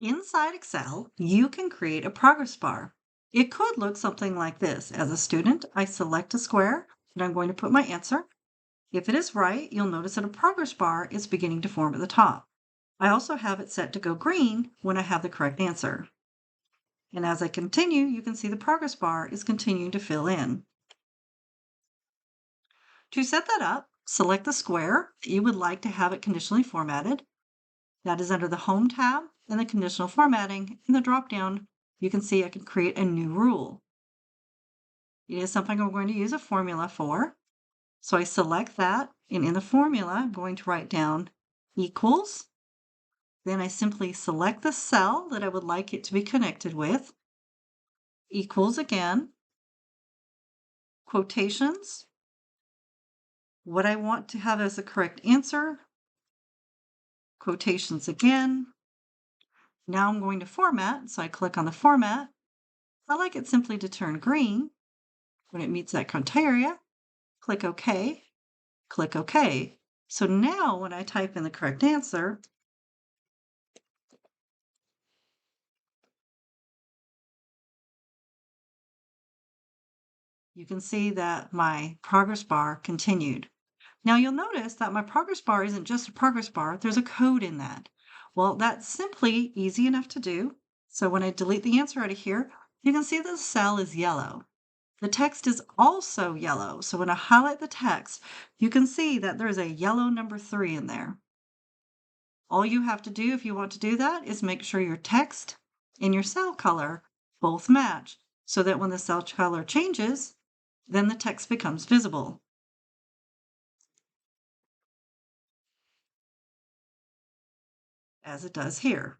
Inside Excel, you can create a progress bar. It could look something like this. As a student, I select a square and I'm going to put my answer. If it is right, you'll notice that a progress bar is beginning to form at the top. I also have it set to go green when I have the correct answer. And as I continue, you can see the progress bar is continuing to fill in. To set that up, select the square that you would like to have it conditionally formatted. That is under the Home tab and the Conditional Formatting. In the drop-down, you can see I can create a new rule. It is something I'm going to use a formula for. So I select that, and in the formula, I'm going to write down equals. Then I simply select the cell that I would like it to be connected with, equals again, quotations, what I want to have as the correct answer, quotations again. Now I'm going to format, so I click on the format. I like it simply to turn green when it meets that criteria. Click OK, click OK. So now when I type in the correct answer, you can see that my progress bar continued. Now you'll notice that my progress bar isn't just a progress bar, there's a code in that. Well, that's simply easy enough to do. So when I delete the answer out of here, you can see that the cell is yellow. The text is also yellow. So when I highlight the text, you can see that there's a yellow number 3 in there. All you have to do if you want to do that is make sure your text and your cell color both match so that when the cell color changes, then the text becomes visible, as it does here.